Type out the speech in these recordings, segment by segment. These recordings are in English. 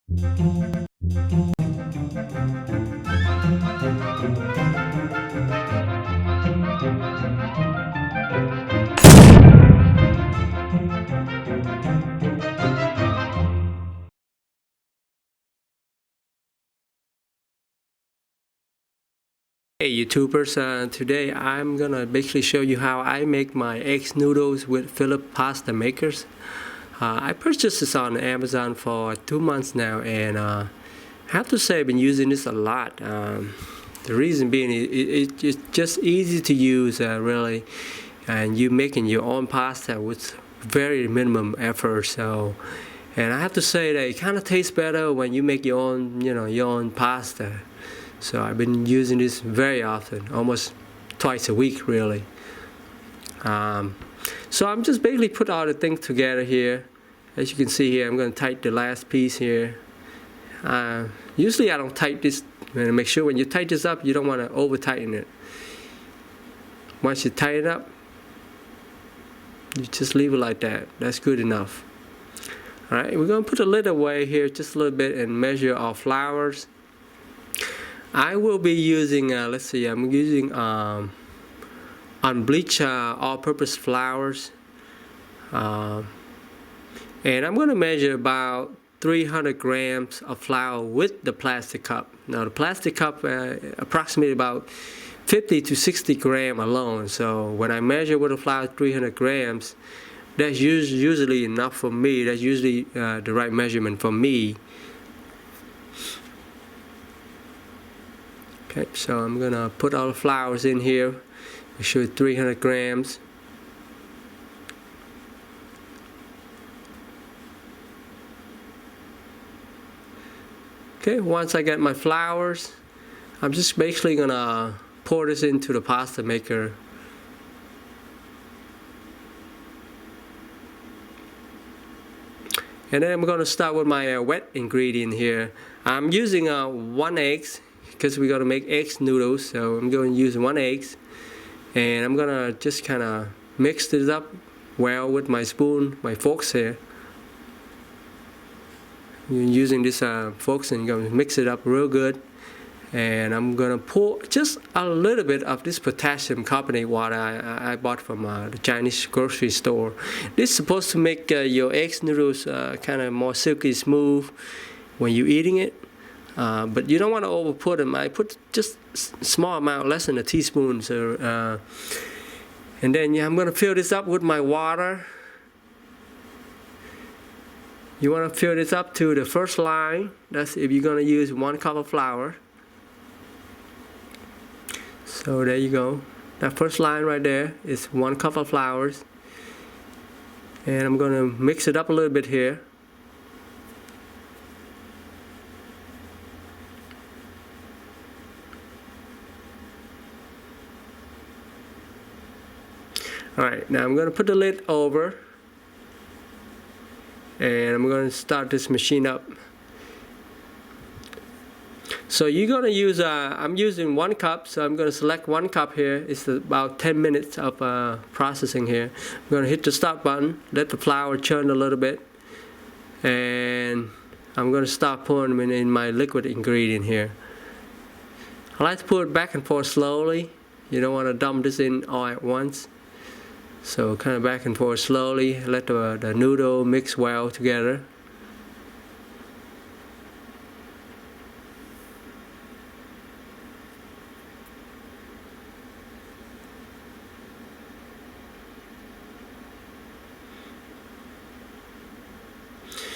Hey YouTubers, today I'm gonna basically show you how I make my eggs noodles with Phillip pasta makers. I purchased this on Amazon for 2 months now, and I have to say I've been using this a lot. The reason being it's just easy to use really, and you making your own pasta with very minimum effort. And I have to say that it kind of tastes better when you make your own, your own pasta. So I've been using this very often, almost twice a week really. So I'm just basically put all the things together here. As you can see here, I'm going to tighten the last piece here. Usually I don't tighten this, and make sure when you tighten this up, you don't want to over tighten it. Once you tighten it up, you just leave it like that. That's good enough. Alright, we're going to put a lid away here just a little bit and measure our flours. I will be using, let's see, I'm using unbleached all-purpose flours. And I'm going to measure about 300 grams of flour with the plastic cup. Now the plastic cup approximately about 50 to 60 grams alone. So when I measure with the flour 300 grams, that's usually enough for me. That's usually the right measurement for me. Okay, so I'm gonna put all the flours in here. Make sure 300 grams. Okay, once I get my flours, I'm just basically gonna pour this into the pasta maker. And then I'm gonna start with my wet ingredient here. I'm using 1 egg, because we're going to make eggs noodles, so I'm going to use 1 egg, and I'm going to just kind of mix this up well with my spoon, my forks here. You're using this forks, and you're going to mix it up real good. And I'm going to pour just a little bit of this potassium carbonate water I bought from the Chinese grocery store. This is supposed to make your eggs noodles kind of more silky smooth when you're eating it. But you don't want to over put them. I put just a small amount, less than a teaspoon. So, and then I'm going to fill this up with my water. You want to fill this up to the first line. That's if you're going to use 1 cup of flour. So there you go. That first line right there is 1 cup of flour. And I'm going to mix it up a little bit here. Alright, now I'm going to put the lid over, and I'm going to start this machine up. So you're going to use, I'm using 1 cup, so I'm going to select 1 cup here. It's about 10 minutes of processing here. I'm going to hit the start button, let the flour churn a little bit, and I'm going to start pouring them in my liquid ingredient here. I like to pour it back and forth slowly. You don't want to dump this in all at once. So kind of back and forth slowly, let the noodle mix well together.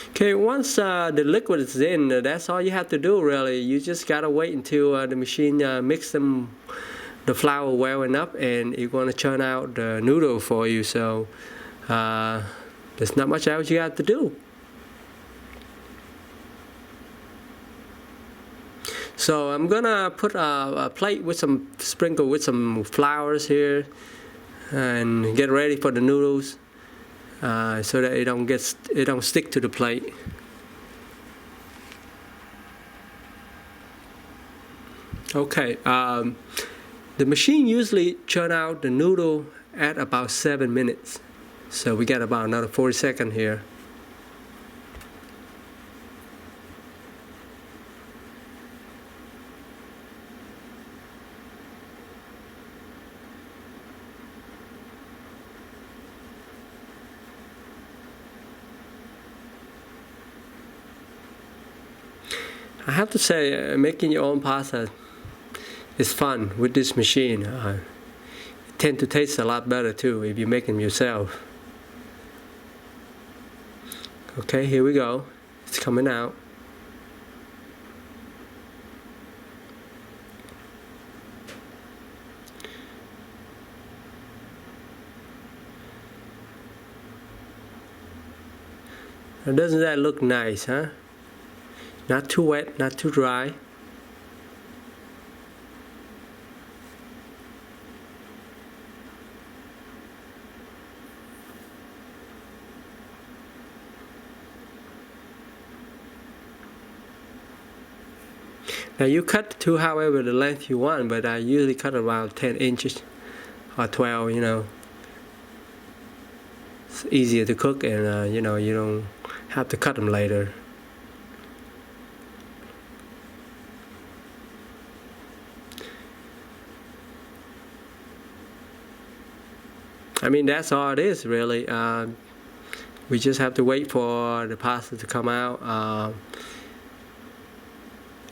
Okay, once the liquid is in, that's all you have to do really. You just gotta wait until the machine mix the flour well enough, and it's going to churn out the noodle for you. So there's not much else you have to do. So I'm gonna put a plate with some sprinkle with some flowers here, and get ready for the noodles, so that it don't stick to the plate. Okay. The machine usually churn out the noodle at about 7 minutes. So we got about another 40 seconds here. I have to say, making your own pasta is fun with this machine. It tends to taste a lot better too if you make them yourself. Okay, here we go. It's coming out. Now, doesn't that look nice, huh? Not too wet, not too dry. Now you cut to however the length you want, but I usually cut around 10 inches or 12, you know. It's easier to cook, and you know, you don't have to cut them later. I mean, that's all it is really. We just have to wait for the pasta to come out.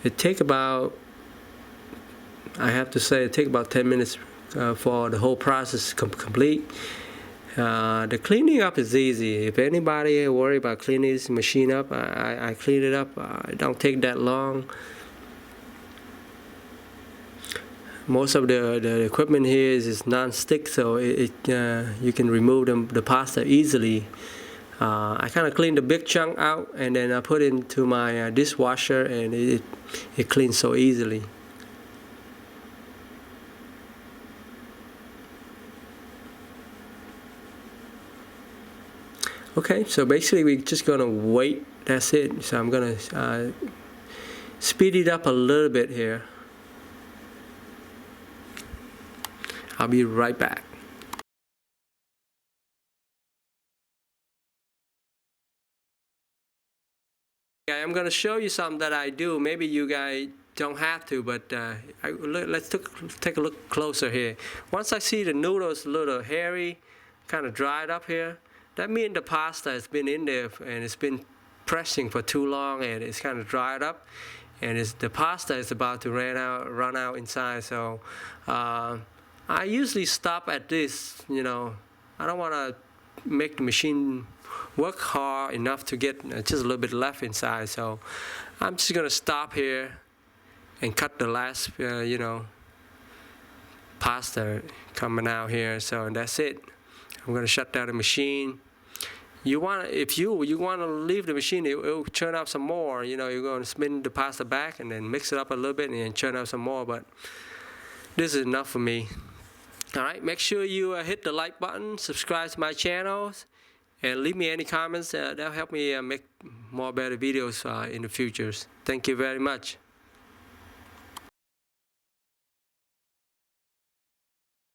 It take about, I have to say, it take about 10 minutes for the whole process to complete. The cleaning up is easy. If anybody worry about cleaning this machine up, I clean it up. It don't take that long. Most of the equipment here is non-stick, so you can remove the pasta easily. I kind of clean the big chunk out, and then I put it into my dishwasher, and it cleans so easily. Okay, so basically we're just gonna wait. That's it. So I'm gonna speed it up a little bit here. I'll be right back. Okay, I'm gonna show you something that I do. Maybe you guys don't have to, but let's take a look closer here. Once I see the noodles a little hairy, kind of dried up here, that means the pasta has been in there and it's been pressing for too long, and it's kind of dried up, and the pasta is about to run out inside. So I usually stop at this. You know, I don't want to make the machine work hard enough to get just a little bit left inside. So I'm just gonna stop here and cut the last, you know, pasta coming out here. So that's it. I'm gonna shut down the machine. If you want to leave the machine, it'll churn out some more. You know, you're going to spin the pasta back and then mix it up a little bit and then churn out some more. But this is enough for me. All right, make sure you hit the like button, subscribe to my channels, and leave me any comments. That'll help me make more better videos in the future. Thank you very much.